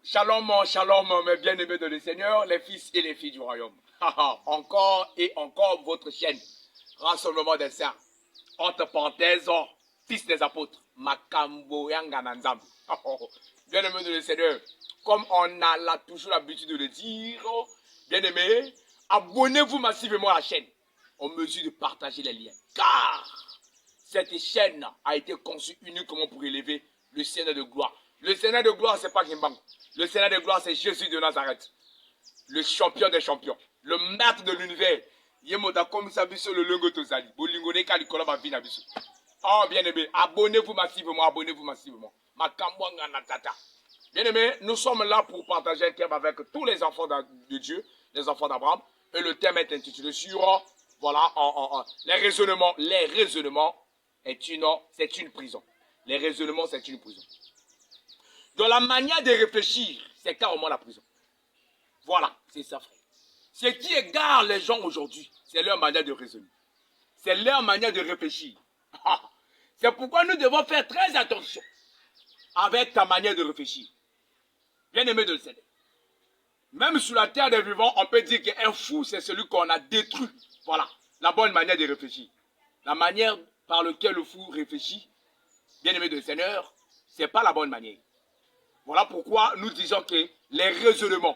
Shalom, shalom, mes bien-aimés de le Seigneur, les fils et les filles du royaume. Encore et encore votre chaîne, Rassemblement des Saints, entre parenthèses, fils des apôtres, Makambo Yangananzam. Bien-aimés de le Seigneur, comme on a toujours l'habitude de le dire, bien-aimés, abonnez-vous massivement à la chaîne, en mesure de partager les liens. Car cette chaîne a été conçue uniquement pour élever le Seigneur de gloire. Le Seigneur de gloire, c'est pas Kimbang. Le Seigneur de gloire, c'est Jésus de Nazareth. Le champion des champions. Le maître de l'univers. Yemoda comme ça, biso le lungo tozali. Bolingone kalikola ma vie na biso. Oh, bien-aimé, abonnez-vous massivement, abonnez-vous massivement. Makambwanga natata. Bien-aimé, nous sommes là pour partager un thème avec tous les enfants de Dieu, les enfants d'Abraham. Et le thème est intitulé sur, voilà, les raisonnements. Les raisonnements, c'est une prison. Les raisonnements, c'est une prison. Dans la manière de réfléchir, c'est carrément la prison. Voilà, c'est ça, frère. Ce qui égare les gens aujourd'hui, c'est leur manière de raisonner. C'est leur manière de réfléchir. C'est pourquoi nous devons faire très attention avec ta manière de réfléchir. Bien aimé de le Seigneur. Même sur la terre des vivants, on peut dire qu'un fou, c'est celui qu'on a détruit. Voilà, la bonne manière de réfléchir. La manière par laquelle le fou réfléchit, bien aimé de le Seigneur, ce n'est pas la bonne manière. Voilà pourquoi nous disons que les raisonnements,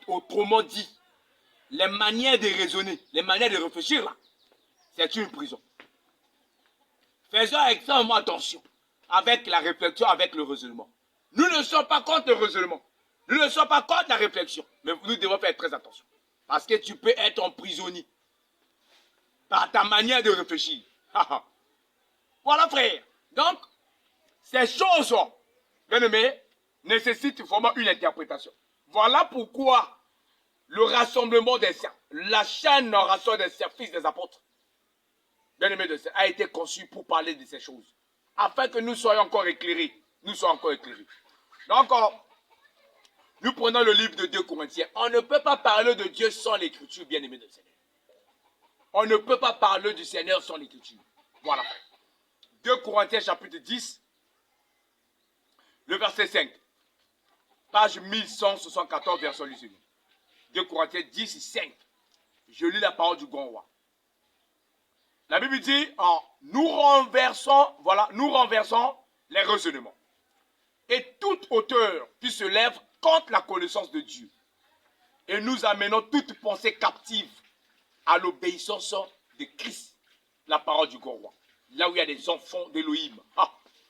autrement dit, les manières de raisonner, les manières de réfléchir là, c'est une prison. Faisons extrêmement attention avec la réflexion, avec le raisonnement. Nous ne sommes pas contre le raisonnement. Nous ne sommes pas contre la réflexion. Mais nous devons faire très attention. Parce que tu peux être emprisonné par ta manière de réfléchir. Voilà, frère. Donc, ces choses, bien aimé, nécessitent vraiment une interprétation. Voilà pourquoi le rassemblement des saints, la chaîne rassemblement des saints, fils des apôtres, bien aimé de saints, a été conçue pour parler de ces choses. Afin que nous soyons encore éclairés. Nous soyons encore éclairés. Donc, nous prenons le livre de 2 Corinthiens. On ne peut pas parler de Dieu sans l'écriture, bien aimé de Seigneur. On ne peut pas parler du Seigneur sans l'écriture. Voilà. 2 Corinthiens chapitre 10, le verset 5. Page 1174, verset 8. 2 Corinthiens 10, 5. Je lis la parole du grand roi. La Bible dit, nous renversons les raisonnements. Et toute hauteur qui se lève contre la connaissance de Dieu. Et nous amenons toute pensée captive à l'obéissance de Christ. La parole du grand roi. Là où il y a des enfants d'Élohim.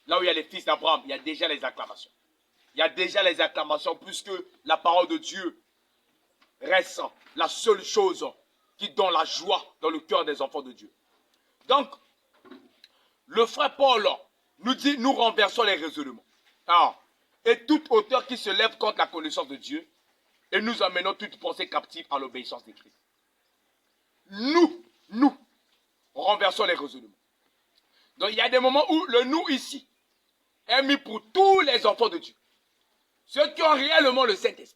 Là où il y a les fils d'Abraham, il y a déjà les acclamations. Il y a déjà les acclamations puisque la parole de Dieu reste la seule chose qui donne la joie dans le cœur des enfants de Dieu. Donc, le frère Paul nous dit, nous renversons les raisonnements. Et toute hauteur qui se lève contre la connaissance de Dieu, et nous amenons toute pensée captive à l'obéissance de Christ. Nous renversons les raisonnements. Donc, il y a des moments où le nous ici est mis pour tous les enfants de Dieu. Ceux qui ont réellement le Saint-Esprit.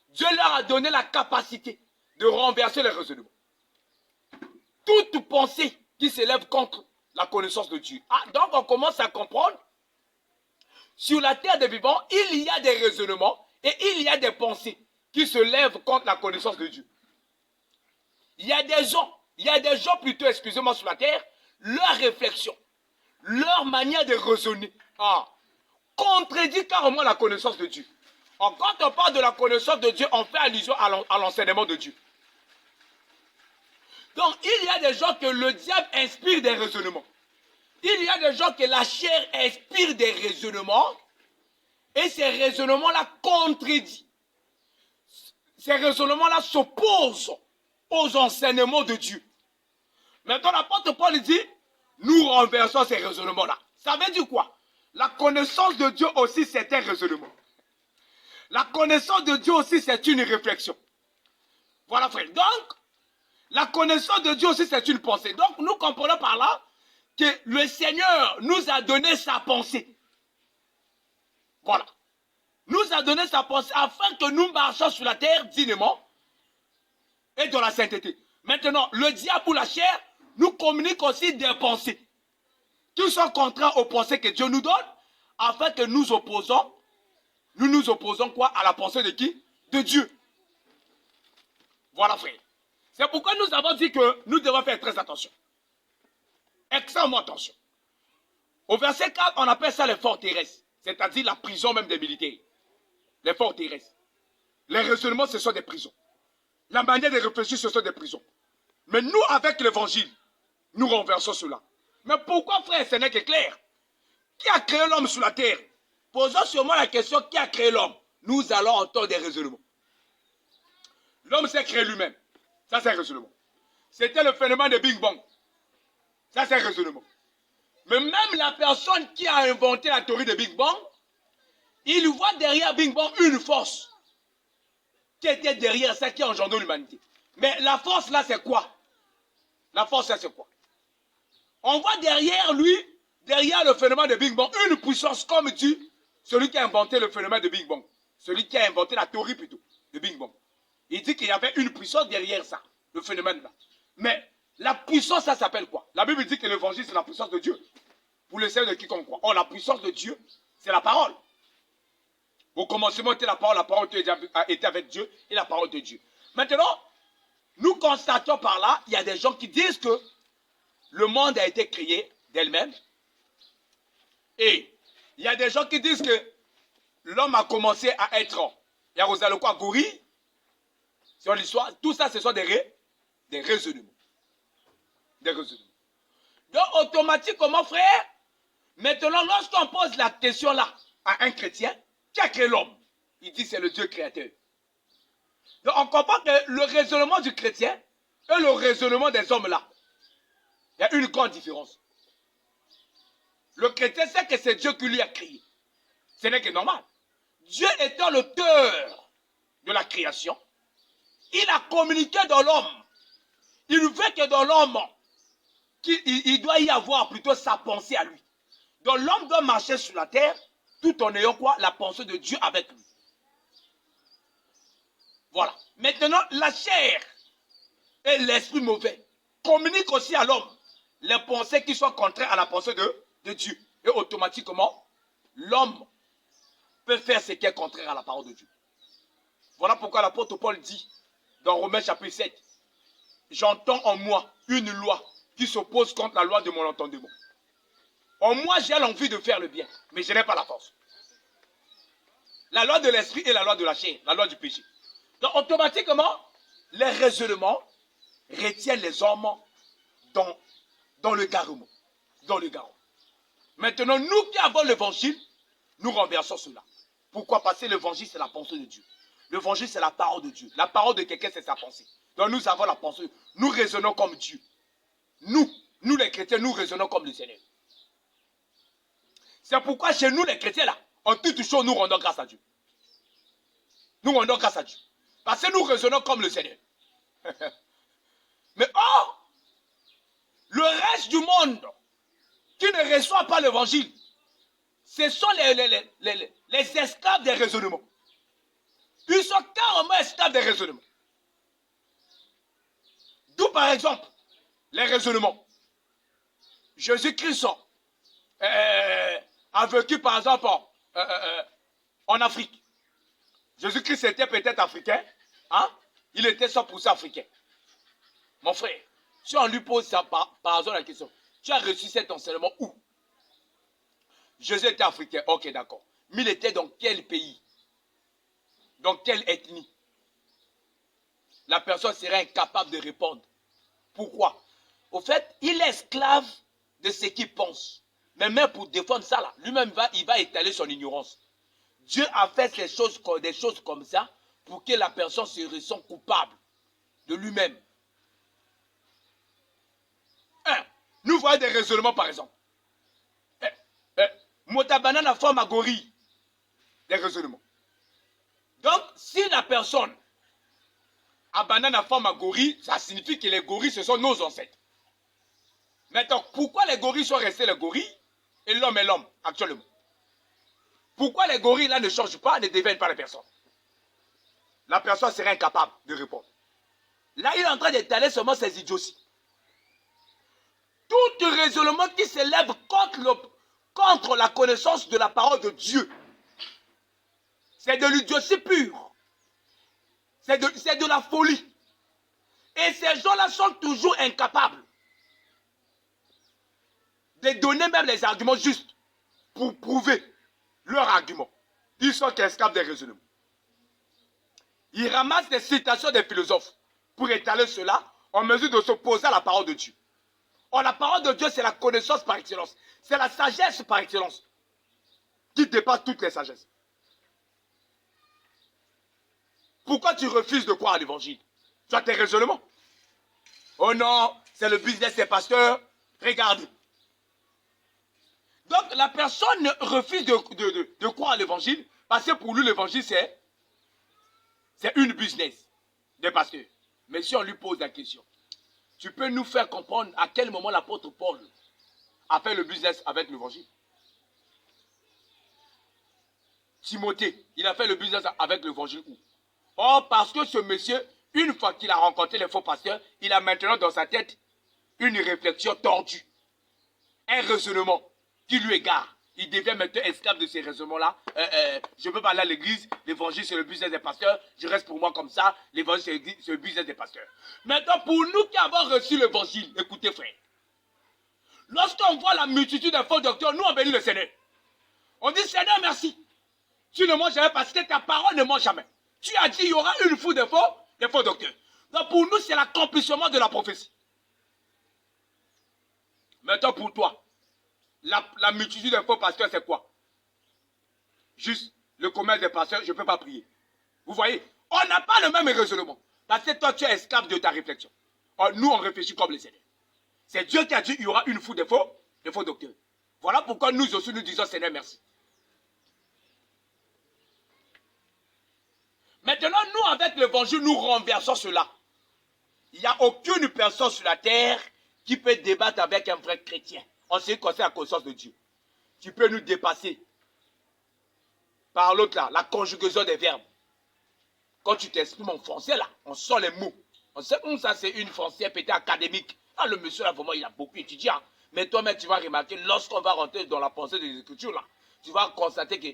Dieu leur a donné la capacité de renverser les raisonnements. Toute pensée qui s'élève contre la connaissance de Dieu. Donc on commence à comprendre, sur la terre des vivants, il y a des raisonnements et il y a des pensées qui se lèvent contre la connaissance de Dieu. Il y a des gens plutôt, excusez-moi, sur la terre, leur réflexion, leur manière de raisonner, contredit carrément la connaissance de Dieu. Quand on parle de la connaissance de Dieu, on fait allusion à l'enseignement de Dieu. Donc, il y a des gens que le diable inspire des raisonnements. Il y a des gens que la chair inspire des raisonnements. Et ces raisonnements-là contredisent. Ces raisonnements-là s'opposent aux enseignements de Dieu. Maintenant, l'apôtre Paul dit, nous renversons ces raisonnements-là. Ça veut dire quoi? La connaissance de Dieu aussi, c'est un raisonnement. La connaissance de Dieu aussi, c'est une réflexion. Voilà, frère. Donc, la connaissance de Dieu aussi, c'est une pensée. Donc, nous comprenons par là que le Seigneur nous a donné sa pensée. Voilà. Nous a donné sa pensée afin que nous marchions sur la terre dignement et dans la sainteté. Maintenant, le diable ou la chair nous communique aussi des pensées qui sont contraires aux pensées que Dieu nous donne afin que nous opposons Nous nous opposons quoi? À la pensée de qui? De Dieu. Voilà, frère. C'est pourquoi nous avons dit que nous devons faire très attention. Extrêmement attention. Au verset 4, on appelle ça les forteresses. C'est-à-dire la prison même des militaires. Les forteresses. Les raisonnements, ce sont des prisons. La manière de réfléchir, ce sont des prisons. Mais nous, avec l'évangile, nous renversons cela. Mais pourquoi, frère, ce n'est que clair? Qui a créé l'homme sur la terre? Posons sûrement la question, qui a créé l'homme? Nous allons entendre des raisonnements. L'homme s'est créé lui-même. Ça, c'est un raisonnement. C'était le phénomène de Big Bang. Ça, c'est un raisonnement. Mais même la personne qui a inventé la théorie de Big Bang, il voit derrière Big Bang une force qui était derrière ça, qui a engendré l'humanité. Mais la force là, c'est quoi? La force là, c'est quoi? On voit derrière lui, derrière le phénomène de Big Bang, une puissance comme dit celui qui a inventé le phénomène de Big Bang. Celui qui a inventé la théorie plutôt de Big Bang. Il dit qu'il y avait une puissance derrière ça, le phénomène là. Mais la puissance, ça s'appelle quoi? La Bible dit que l'évangile, c'est la puissance de Dieu. Pour le salut de quiconque croit. Or, la puissance de Dieu, c'est la parole. Au commencement était la parole était avec Dieu et la parole de Dieu. Maintenant, nous constatons par là, il y a des gens qui disent que le monde a été créé d'elle-même. Et il y a des gens qui disent que l'homme a commencé à être, il y a Rosalie quoi, gorille, sur l'histoire. Tout ça, ce sont des raisonnements. Des raisonnements. Donc, automatiquement, frère, maintenant, lorsqu'on pose la question là à un chrétien, qui a créé l'homme? Il dit c'est le Dieu créateur. Donc, on comprend que le raisonnement du chrétien et le raisonnement des hommes là, il y a une grande différence. Le chrétien sait que c'est Dieu qui lui a créé. Ce n'est que normal. Dieu étant l'auteur de la création, il a communiqué dans l'homme. Il veut que dans l'homme, il doit y avoir plutôt sa pensée à lui. Donc l'homme doit marcher sur la terre tout en ayant quoi? La pensée de Dieu avec lui. Voilà. Maintenant, la chair et l'esprit mauvais communiquent aussi à l'homme les pensées qui sont contraires à la pensée de Dieu. Et automatiquement, l'homme peut faire ce qui est contraire à la parole de Dieu. Voilà pourquoi l'apôtre Paul dit dans Romains chapitre 7, j'entends en moi une loi qui s'oppose contre la loi de mon entendement. En moi, j'ai l'envie de faire le bien, mais je n'ai pas la force. La loi de l'esprit et la loi de la chair, la loi du péché. Donc, automatiquement, les raisonnements retiennent les hommes dans le garement. Dans le garrot. Maintenant, nous qui avons l'évangile, nous renversons cela. Pourquoi? Parce que l'évangile, c'est la pensée de Dieu. L'évangile, c'est la parole de Dieu. La parole de quelqu'un, c'est sa pensée. Donc, nous avons la pensée. Nous raisonnons comme Dieu. Nous les chrétiens, nous raisonnons comme le Seigneur. C'est pourquoi chez nous, les chrétiens, là, en toute chose, nous rendons grâce à Dieu. Nous rendons grâce à Dieu. Parce que nous raisonnons comme le Seigneur. Mais or, le reste du monde qui ne reçoit pas l'évangile, ce sont les esclaves des raisonnements. Ils sont carrément esclaves des raisonnements. D'où, par exemple, les raisonnements. Jésus-Christ a vécu, par exemple, en Afrique. Jésus-Christ était peut-être africain. Hein? Il était 100% africain. Mon frère, si on lui pose ça, par exemple la question, tu as reçu cet enseignement où? Jésus était africain, ok d'accord. Mais il était dans quel pays? Dans quelle ethnie? La personne serait incapable de répondre. Pourquoi? Au fait, il est esclave de ce qu'il pense. Mais même pour défendre ça, là, lui-même, il va étaler son ignorance. Dieu a fait des choses comme ça pour que la personne se ressente coupable de lui-même. Nous voyons des raisonnements, par exemple. Motabana a forme à gorille. Des raisonnements. Donc, si la personne a banane à forme à gorille, ça signifie que les gorilles, ce sont nos ancêtres. Maintenant, pourquoi les gorilles sont restés les gorilles et l'homme est l'homme, actuellement? Pourquoi les gorilles là ne changent pas, ne deviennent pas les personnes? La personne serait incapable de répondre. Là, il est en train d'étaler seulement ses idioties. Tout raisonnement qui s'élève contre la connaissance de la parole de Dieu C'est de l'idiotie pure. C'est de la folie. Et ces gens-là sont toujours incapables de donner même les arguments justes pour prouver leur argument. Ils sont esclaves des raisonnements. Ils ramassent des citations des philosophes pour étaler cela en mesure de s'opposer à la parole de Dieu. Or, la parole de Dieu, c'est la connaissance par excellence. C'est la sagesse par excellence qui dépasse toutes les sagesses. Pourquoi tu refuses de croire à l'évangile? Tu as tes raisonnements. Oh non, c'est le business des pasteurs. Regarde. Donc, la personne refuse de croire à l'évangile parce que pour lui, l'évangile, c'est une business des pasteurs. Mais si on lui pose la question, tu peux nous faire comprendre à quel moment l'apôtre Paul a fait le business avec l'évangile? Timothée, il a fait le business avec l'évangile où? Or, parce que ce monsieur, une fois qu'il a rencontré les faux pasteurs, il a maintenant dans sa tête une réflexion tordue. Un raisonnement qui lui égare. Il devient maintenant esclave de ces raisonnements-là. Je peux parler à l'église, l'évangile c'est le business des pasteurs, je reste pour moi comme ça, l'évangile c'est le business des pasteurs. Maintenant, pour nous qui avons reçu l'évangile, écoutez frère, lorsqu'on voit la multitude de faux docteurs, nous on bénit le Seigneur. On dit Seigneur merci, tu ne manges jamais parce que ta parole ne mange jamais. Tu as dit il y aura une foule de faux docteurs. Donc pour nous c'est l'accomplissement de la prophétie. Maintenant pour toi, la multitude de faux pasteurs, c'est quoi? Juste le commerce des pasteurs, je ne peux pas prier. Vous voyez, on n'a pas le même raisonnement. Parce que toi, tu es esclave de ta réflexion. Or, nous, on réfléchit comme les Seigneurs. C'est Dieu qui a dit qu'il y aura une foule de faux docteurs. Voilà pourquoi nous aussi, nous disons Seigneur, merci. Maintenant, nous, avec l'évangile, nous renversons cela. Il n'y a aucune personne sur la terre qui peut débattre avec un vrai chrétien. En ce qui concerne la conscience de Dieu. Tu peux nous dépasser par l'autre là, la conjugaison des verbes. Quand tu t'exprimes en français là, on sent les mots. On sait que ça c'est une française peut-être académique. Ah, le monsieur là vraiment il a beaucoup étudié. Hein. Mais toi-même tu vas remarquer, lorsqu'on va rentrer dans la pensée des Écritures là, tu vas constater que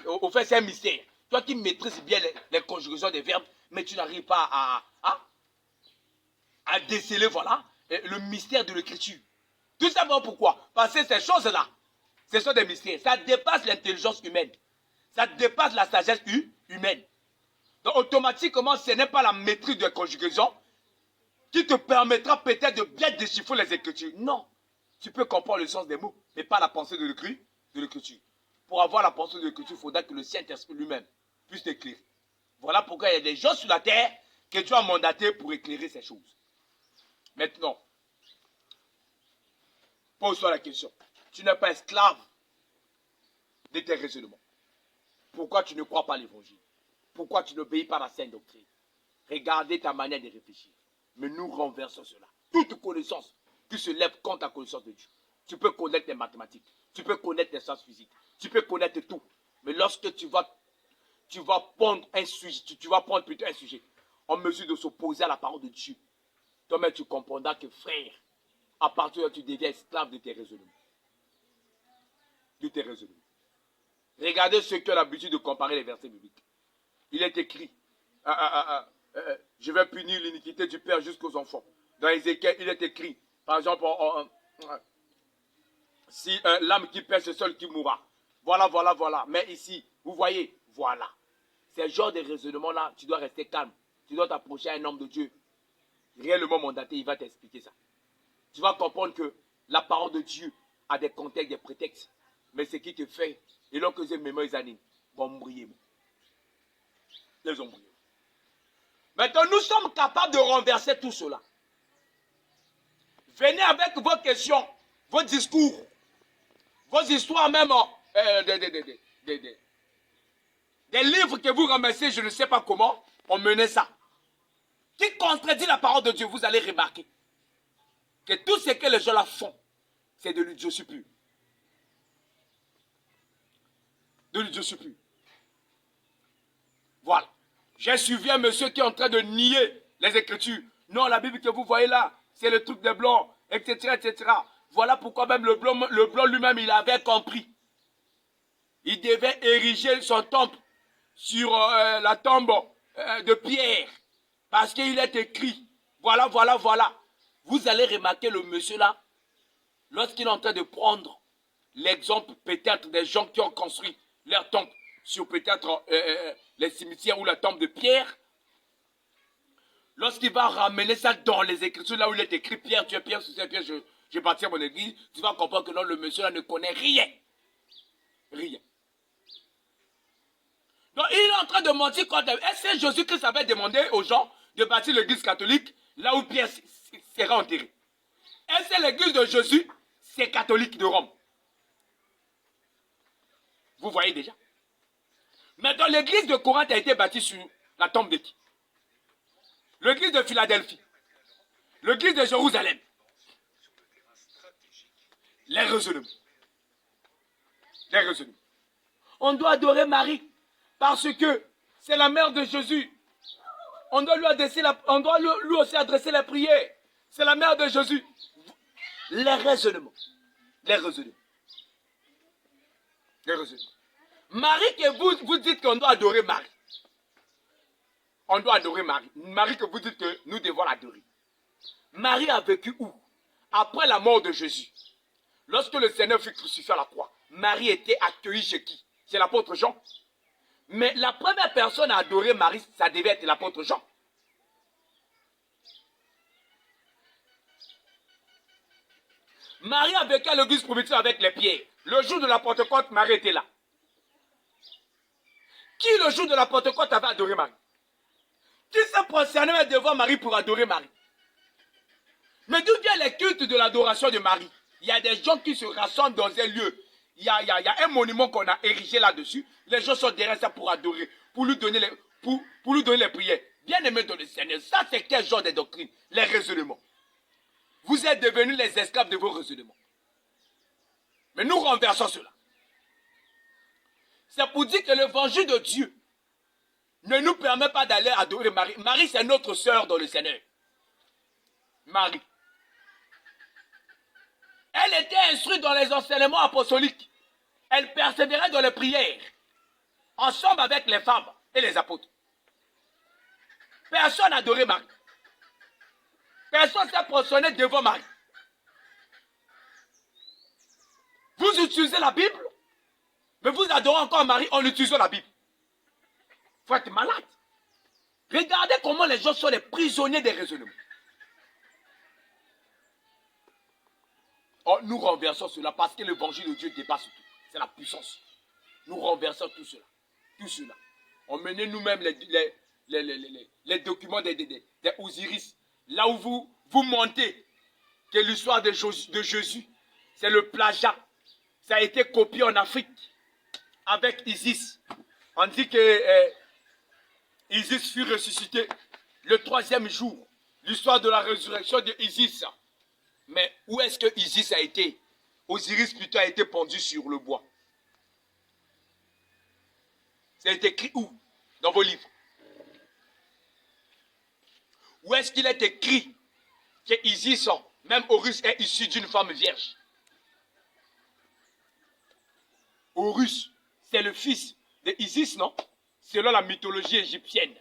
au fait c'est un mystère. Toi qui maîtrises bien les conjugaisons des verbes, mais tu n'arrives pas à déceler voilà, le mystère de l'écriture. Tout simplement pourquoi? Parce que ces choses-là, ce sont des mystères. Ça dépasse l'intelligence humaine. Ça dépasse la sagesse humaine. Donc automatiquement, ce n'est pas la maîtrise de la conjugaison qui te permettra peut-être de bien déchiffrer les Écritures. Non. Tu peux comprendre le sens des mots, mais pas la pensée de l'Écriture. Pour avoir la pensée de l'Écriture, il faudra que le Saint-Esprit lui-même puisse t'éclairer. Voilà pourquoi il y a des gens sur la terre que tu as mandatés pour éclairer ces choses. Maintenant, pose-toi la question. Tu n'es pas esclave de tes raisonnements. Pourquoi tu ne crois pas l'évangile? Pourquoi tu n'obéis pas à la sainte doctrine? Regardez ta manière de réfléchir. Mais nous renversons cela. Toute connaissance qui se lève contre la connaissance de Dieu. Tu peux connaître les mathématiques. Tu peux connaître les sciences physiques. Tu peux connaître tout. Mais lorsque tu vas prendre un sujet, tu vas prendre plutôt un sujet en mesure de s'opposer à la parole de Dieu, toi-même tu comprendras que frère, à partir de là, tu deviens esclave de tes raisonnements. De tes raisonnements. Regardez ceux qui ont l'habitude de comparer les versets bibliques. Il est écrit, je vais punir l'iniquité du père jusqu'aux enfants. Dans Ézéchiel, il est écrit, par exemple, si l'âme qui perd, c'est seul qui mourra. Voilà, voilà, voilà. Mais ici, vous voyez, voilà. C'est le genre de raisonnement-là, tu dois rester calme. Tu dois t'approcher à un homme de Dieu. Réellement mandaté, il va t'expliquer ça. Tu vas comprendre que la parole de Dieu a des contextes, des prétextes. Mais ce qui te fait, et lorsque j'ai mes mains années, vont briller. Les ont brillé. Maintenant, nous sommes capables de renverser tout cela. Venez avec vos questions, vos discours, vos histoires même, des livres que vous ramassez, je ne sais pas comment, on menait ça. Qui contredit la parole de Dieu, vous allez remarquer que tout ce que les gens là font, c'est de l'idiotie pure. De l'idiotie pure. Voilà. J'ai suivi un monsieur qui est en train de nier les Écritures. Non, la Bible que vous voyez là, c'est le truc des blancs, etc., etc. Voilà pourquoi même le blanc lui-même, il avait compris. il devait ériger son temple sur la tombe de Pierre. Parce qu'il est écrit, voilà, voilà, voilà. Vous allez remarquer le monsieur là, lorsqu'il est en train de prendre l'exemple peut-être des gens qui ont construit leur temple sur peut-être les cimetières ou la tombe de Pierre, lorsqu'il va ramener ça dans les Écritures, là où il est écrit Pierre, tu es Pierre, sur cette pierre, je bâtis mon église, tu vas comprendre que non, le monsieur là ne connaît rien. Rien. Donc il est en train de mentir quand est-ce que Jésus-Christ avait demandé aux gens de bâtir l'église catholique là où Pierre sera enterré? Est-ce que l'église de Jésus, c'est catholique de Rome? Vous voyez déjà. Mais dans l'église de Corinthe a été bâtie sur la tombe de qui? L'église de Philadelphie. L'église de Jérusalem. Les raisonnements. Les raisonnements. On doit adorer Marie parce que c'est la mère de Jésus. On doit lui aussi adresser la prière. C'est la mère de Jésus. Les raisonnements. Les raisonnements. Les raisonnements. Marie que vous dites qu'on doit adorer Marie. On doit adorer Marie. Marie que vous dites que nous devons l'adorer. Marie a vécu où? Après la mort de Jésus. Lorsque le Seigneur fut crucifié à la croix, Marie était accueillie chez qui? C'est l'apôtre Jean. Mais la première personne à adorer Marie, ça devait être l'apôtre Jean. Marie a vécu à l'église prometteuse avec les pierres. Le jour de la Pentecôte, Marie était là. Qui le jour de la Pentecôte avait adoré Marie? Qui s'est prosterné devant Marie pour adorer Marie? Mais d'où vient les cultes de l'adoration de Marie? Il y a des gens qui se rassemblent dans un lieu. Il y a un monument qu'on a érigé là-dessus. Les gens sont derrière ça pour adorer, pour lui donner les prières. Bien aimé dans le Seigneur, ça c'est quel genre de doctrine? Les raisonnements. Vous êtes devenus les esclaves de vos raisonnements. Mais nous renversons cela. C'est pour dire que l'évangile de Dieu ne nous permet pas d'aller adorer Marie. Marie, c'est notre sœur dans le Seigneur. Marie. Elle était instruite dans les enseignements apostoliques. Elle persévérait dans les prières. Ensemble avec les femmes et les apôtres. Personne n'adorait Marie. Personne ne s'est prosterné devant Marie. Vous utilisez la Bible, mais vous adorez encore Marie en utilisant la Bible. Il faut être malade. Regardez comment les gens sont les prisonniers des raisonnements. Oh, nous renversons cela parce que l'évangile de Dieu dépasse tout. C'est la puissance. Nous renversons tout cela. Tout cela. On menait nous-mêmes les documents des Osiris. Là où vous montez que l'histoire de Jésus, c'est le plagiat. Ça a été copié en Afrique avec Isis. On dit que Isis fut ressuscité le 3e jour. L'histoire de la résurrection de Isis. Mais où est-ce que Isis a été? Osiris plutôt a été pendu sur le bois. C'est écrit où? Dans vos livres. Où est-ce qu'il est écrit que Isis, même Horus, est issu d'une femme vierge? Horus, c'est le fils de Isis, non? Selon la mythologie égyptienne,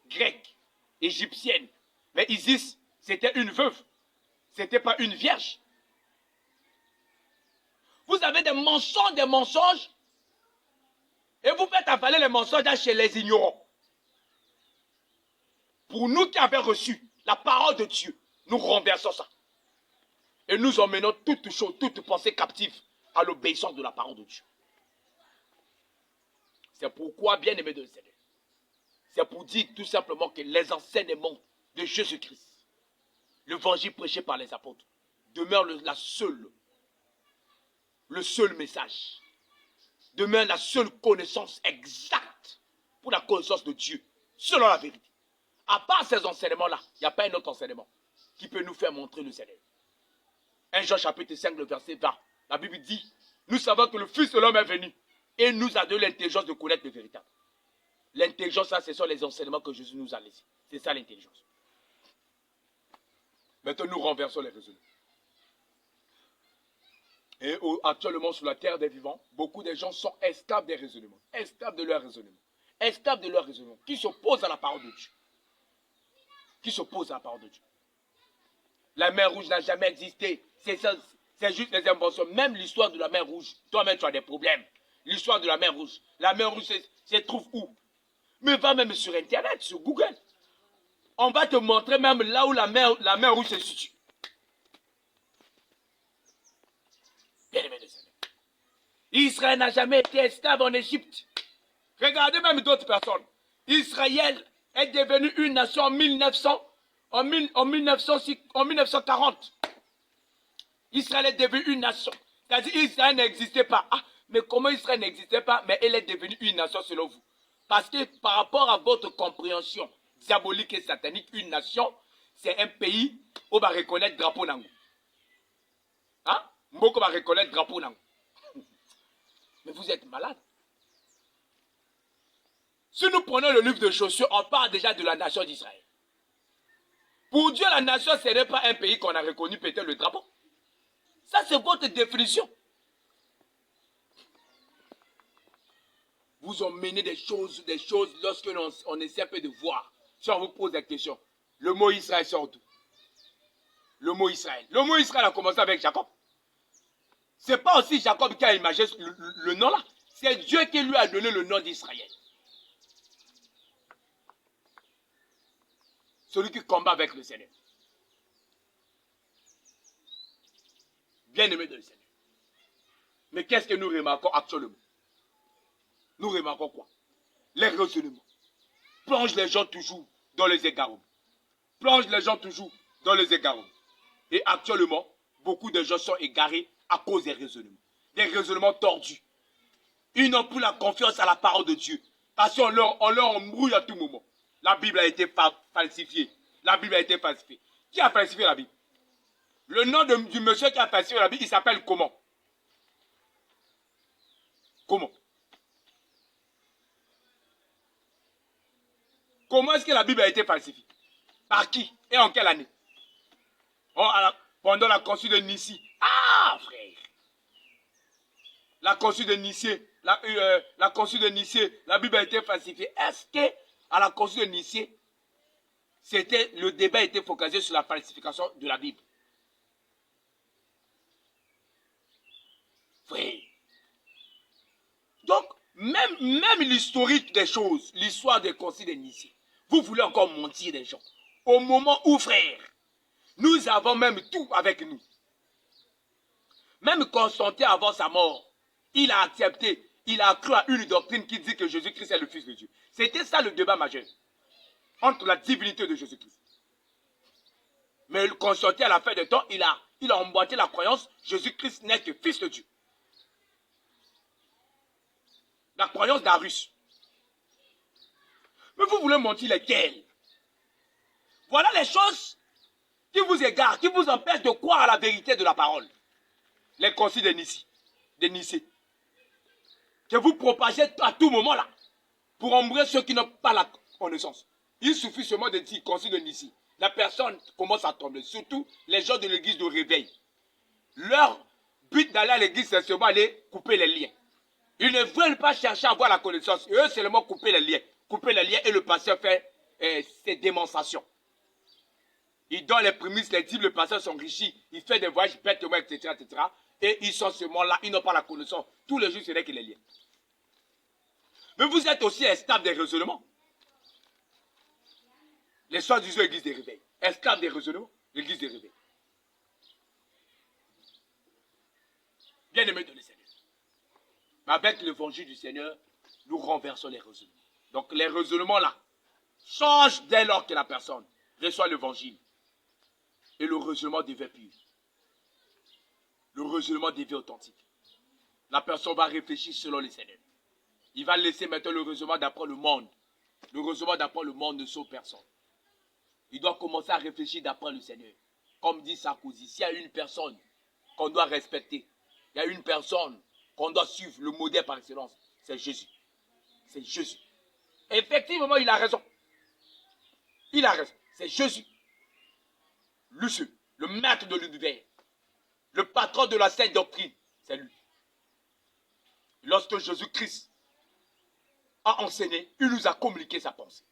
grecque, égyptienne. Mais Isis, c'était une veuve. Ce n'était pas une vierge. Vous avez des mensonges, et vous faites avaler les mensonges chez les ignorants. Pour nous qui avons reçu la parole de Dieu, nous renversons ça. Et nous emmenons toute chose, toute pensée captive à l'obéissance de la parole de Dieu. C'est pourquoi, bien aimé de Seigneur, c'est pour dire tout simplement que les enseignements de Jésus-Christ, l'évangile prêché par les apôtres, demeure le seul message, demeure la seule connaissance exacte pour la connaissance de Dieu, selon la vérité. À part ces enseignements-là, il n'y a pas un autre enseignement qui peut nous faire montrer le Seigneur. 1 Jean chapitre 5, le verset 20, la Bible dit, nous savons que le Fils de l'homme est venu et nous a donné l'intelligence de connaître le véritable. L'intelligence, ça, ce sont les enseignements que Jésus nous a laissés. C'est ça l'intelligence. Maintenant, nous renversons les raisonnements. Et actuellement sur la terre des vivants, beaucoup de gens sont esclaves des raisonnements, esclaves de leurs raisonnements, esclaves de leurs raisonnements, qui s'opposent à la parole de Dieu. Qui s'opposent à la parole de Dieu. La mer rouge n'a jamais existé. C'est juste des inventions. Même l'histoire de la mer rouge, toi-même tu as des problèmes. L'histoire de la mer rouge. La mer rouge se trouve où? Mais va même sur Internet, sur Google. On va te montrer même là où la mer rouge se situe. Bien aimé de Seigneur. Israël n'a jamais été esclave en Égypte. Regardez même d'autres personnes. Israël est devenu une nation en 1940. Israël est devenu une nation. C'est-à-dire Israël n'existait pas. Ah, mais comment Israël n'existait pas? Mais elle est devenue une nation selon vous. Parce que par rapport à votre compréhension diabolique et satanique, une nation, c'est un pays où on va reconnaître drapeau nango. Hein? Mboko va reconnaître drapeau nango. Mais vous êtes malade. Si nous prenons le livre de Josué, on parle déjà de la nation d'Israël. Pour Dieu, la nation, ce n'est pas un pays qu'on a reconnu peut-être le drapeau. Ça, c'est votre définition. Vous emmenez des choses lorsque on essaie un peu de voir. Si on vous pose la question, le mot Israël sort d'où? Le mot Israël. Le mot Israël a commencé avec Jacob. Ce n'est pas aussi Jacob qui a imaginé le nom là. C'est Dieu qui lui a donné le nom d'Israël. Celui qui combat avec le Seigneur. Bien-aimé de le Seigneur. Mais qu'est-ce que nous remarquons actuellement? Nous remarquons quoi? Les raisonnements. Plonge les gens toujours dans les égarements. Plonge les gens toujours dans les égarements. Et actuellement, beaucoup de gens sont égarés à cause des raisonnements. Des raisonnements tordus. Ils n'ont plus la confiance à la parole de Dieu. Parce qu'on leur embrouille à tout moment. La Bible a été falsifiée. La Bible a été falsifiée. Qui a falsifié la Bible? Le nom du monsieur qui a falsifié la Bible, il s'appelle comment? Comment? Comment est-ce que la Bible a été falsifiée? Par qui? Et en quelle année? Pendant la conçue de Nicée. Ah, frère! La conçue de Nicée. La conçue de Nicée, la Bible a été falsifiée. Est-ce que à la conçue de Nicée, le débat était focalisé sur la falsification de la Bible? Oui. Donc, même l'historique des choses, l'histoire des conciles de Nicée, vous voulez encore mentir des gens. Au moment où, frère, nous avons même tout avec nous. Même Constantin, avant sa mort, il a accepté, il a cru à une doctrine qui dit que Jésus-Christ est le Fils de Dieu. C'était ça le débat majeur entre la divinité de Jésus-Christ. Mais Constantin, à la fin du temps, il a emboîté la croyance, Jésus-Christ n'est que Fils de Dieu. La croyance d'Arus. Mais vous voulez mentir lesquels? Voilà les choses qui vous égarent, qui vous empêchent de croire à la vérité de la parole. Les conciles de Nicée. Que vous propagez à tout moment là. Pour embrasser ceux qui n'ont pas la connaissance. Il suffit seulement de dire concile de Nicée. La personne commence à trembler. Surtout les gens de l'église de réveil. Leur but d'aller à l'église, c'est seulement aller couper les liens. Ils ne veulent pas chercher à avoir la connaissance. Eux, seulement couper les liens. Couper les liens et le pasteur fait ses démonstrations. Il donne les prémices, les dîmes, le pasteur s'enrichit. Il fait des voyages bêtement, etc., etc. Et ils sont seulement là, ils n'ont pas la connaissance. Tous les jours, ce n'est que les liens. Mais vous êtes aussi esclaves des raisonnements. Les soi-disant églises des réveils. Esclaves des raisonnements, l'église des réveils. Bien-aimés de le Seigneur. Mais avec l'évangile du Seigneur, nous renversons les raisonnements. Donc les raisonnements là changent dès lors que la personne reçoit l'évangile. Et le raisonnement devient pur. Le raisonnement devient authentique. La personne va réfléchir selon le Seigneur. Il va laisser maintenant le raisonnement d'après le monde. Le raisonnement d'après le monde ne sauve personne. Il doit commencer à réfléchir d'après le Seigneur. Comme dit Sarkozy, s'il y a une personne qu'on doit respecter, il y a une personne qu'on doit suivre, le modèle par excellence, c'est Jésus. C'est Jésus. Effectivement, il a raison. Il a raison. C'est Jésus. Lucieux, le maître de l'univers, le patron de la sainte doctrine, C'est lui. Lorsque Jésus-Christ a enseigné, il nous a communiqué sa pensée.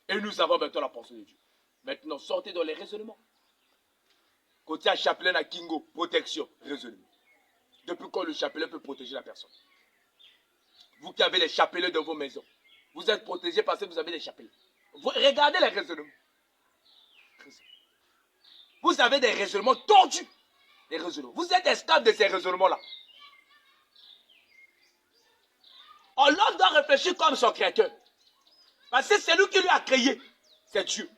Et nous avons maintenant la pensée de Dieu. Maintenant, sortez dans les raisonnements. Côté à chapelet à Kingo, protection, raisonnement. Depuis quand le chapelet peut protéger la personne? Vous qui avez les chapelets dans vos maisons, vous êtes protégés parce que vous avez des chapelets. Regardez les raisonnements. Vous avez des raisonnements tordus. Des raisonnements. Vous êtes esclaves de ces raisonnements-là. L'homme doit réfléchir comme son créateur. Parce que c'est lui qui lui a créé. C'est Dieu.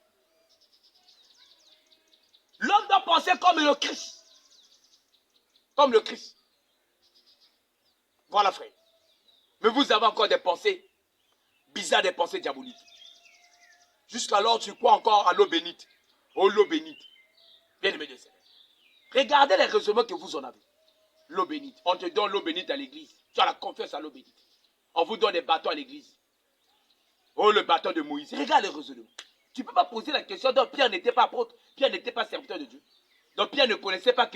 L'homme doit penser comme le Christ. Comme le Christ. Voilà, frère. Mais vous avez encore des pensées bizarres, des pensées diaboliques. Jusqu'alors, tu crois encore à l'eau bénite. Oh, l'eau bénite. Bien-aimé de Seigneur. Regardez les raisonnements que vous en avez. L'eau bénite. On te donne l'eau bénite à l'église. Tu as la confiance à l'eau bénite. On vous donne des bâtons à l'église. Oh, le bâton de Moïse. Regarde les raisonnements. Tu ne peux pas poser la question. Donc Pierre n'était pas apôtre. Pierre n'était pas serviteur de Dieu. Donc Pierre ne connaissait pas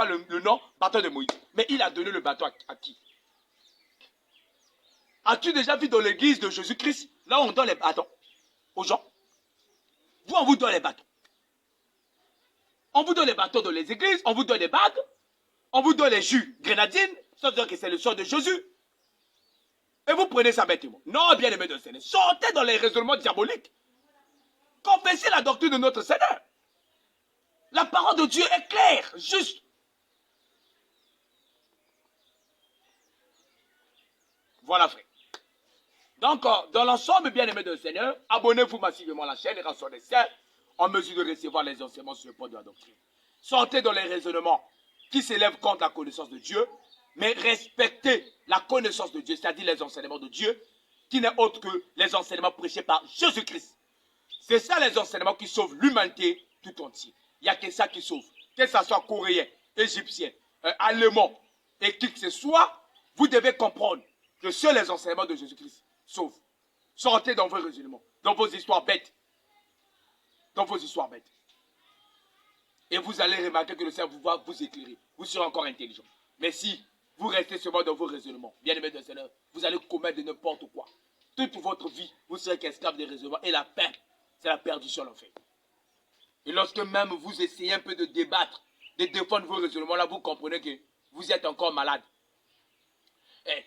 le nom bâton de Moïse. Mais il a donné le bâton à qui? As-tu déjà vu dans l'église de Jésus-Christ, là où on donne les bâtons aux gens? Vous, on vous donne les bâtons. On vous donne les bâtons dans les églises, on vous donne les bagues, on vous donne les jus grenadines, ça veut dire que c'est le sang de Jésus. Et vous prenez ça bêtement. Non, bien aimé de Seigneur, sortez dans les raisonnements diaboliques. Confessez la doctrine de notre Seigneur. La parole de Dieu est claire, juste. Voilà, frère. Donc, dans l'ensemble, bien aimé de Seigneur, abonnez-vous massivement à la chaîne et Rassure des Saints en mesure de recevoir les enseignements sur le point de la doctrine. Sortez dans les raisonnements qui s'élèvent contre la connaissance de Dieu, mais respectez la connaissance de Dieu, c'est-à-dire les enseignements de Dieu, qui n'est autre que les enseignements prêchés par Jésus-Christ. C'est ça les enseignements qui sauvent l'humanité tout entière. Il n'y a que ça qui sauve. Que ce soit coréen, égyptien, allemand, et qui que ce soit, vous devez comprendre que seuls les enseignements de Jésus-Christ sauvent. Sortez dans vos raisonnements, dans vos histoires bêtes. Dans vos histoires bêtes. Et vous allez remarquer que le Seigneur va vous éclairer. Vous serez encore intelligent. Mais si vous restez seulement dans vos raisonnements, bien aimé de Seigneur, vous allez commettre de n'importe quoi. Toute votre vie, vous serez qu'esclave des raisonnements. Et la paix, c'est la perdition en fait. Et lorsque même vous essayez un peu de débattre, de défendre vos raisonnements, là, vous comprenez que vous êtes encore malade.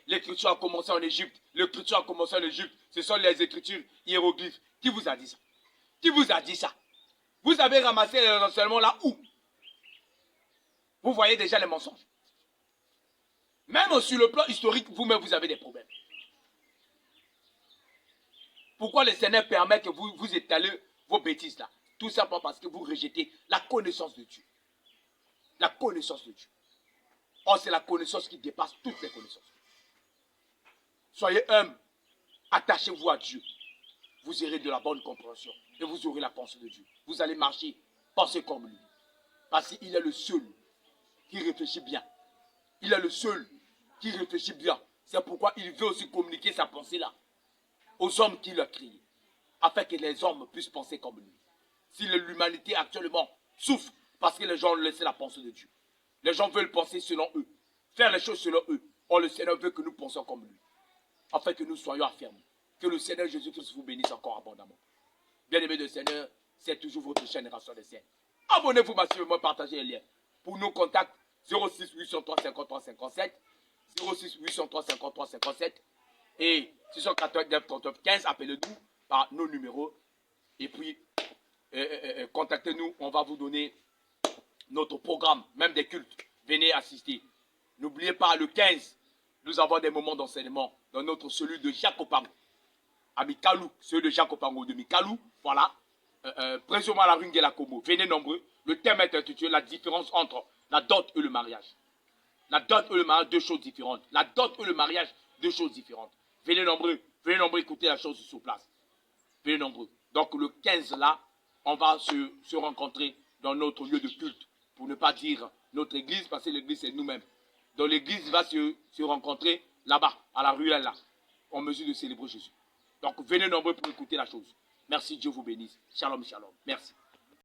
L'écriture a commencé en Égypte. L'écriture a commencé en Égypte. Ce sont les écritures hiéroglyphes. Qui vous a dit ça? Qui vous a dit ça? Vous avez ramassé les enseignements là où? Vous voyez déjà les mensonges. Même sur le plan historique, vous-même, vous avez des problèmes. Pourquoi le Seigneur permet que vous étalez vos bêtises là? Tout simplement parce que vous rejetez la connaissance de Dieu. La connaissance de Dieu. Or, c'est la connaissance qui dépasse toutes les connaissances. Soyez humbles. Attachez-vous à Dieu. Vous aurez de la bonne compréhension. Et vous aurez la pensée de Dieu. Vous allez marcher, penser comme lui. Parce qu'il est le seul qui réfléchit bien. Il est le seul qui réfléchit bien. C'est pourquoi il veut aussi communiquer sa pensée là aux hommes qu'il a créés. Afin que les hommes puissent penser comme lui. Si l'humanité actuellement souffre parce que les gens ont laissé la pensée de Dieu. Les gens veulent penser selon eux. Faire les choses selon eux. Or le Seigneur veut que nous pensions comme lui. Afin que nous soyons affermis. Que le Seigneur Jésus-Christ vous bénisse encore abondamment. Bien-aimés de Seigneur, c'est toujours votre chaîne Rassure des Saints. Abonnez-vous massivement, partagez les liens. Pour nos contacts, 06 803 53 57, 06 803 53 57 et 689 39 15. Appelez-nous par nos numéros. Et puis, contactez-nous. On va vous donner notre programme, même des cultes. Venez assister. N'oubliez pas, le 15, nous avons des moments d'enseignement dans notre cellule de Jacopango. À Mikalou, celui de Jacopango de Mikalou, voilà. Précisément à la rue Ngela Kobo. Venez nombreux. Le thème est intitulé La différence entre la dot et le mariage. La dot et le mariage, deux choses différentes. La dot et le mariage, deux choses différentes. Venez nombreux écouter la chose sur place. Venez nombreux. Donc le 15 là, on va se rencontrer dans notre lieu de culte. Pour ne pas dire notre église, parce que l'église c'est nous-mêmes. Donc l'église va se rencontrer là-bas, à la ruelle là, en mesure de célébrer Jésus. Donc venez nombreux pour écouter la chose. Merci, Dieu vous bénisse. Shalom, shalom. Merci.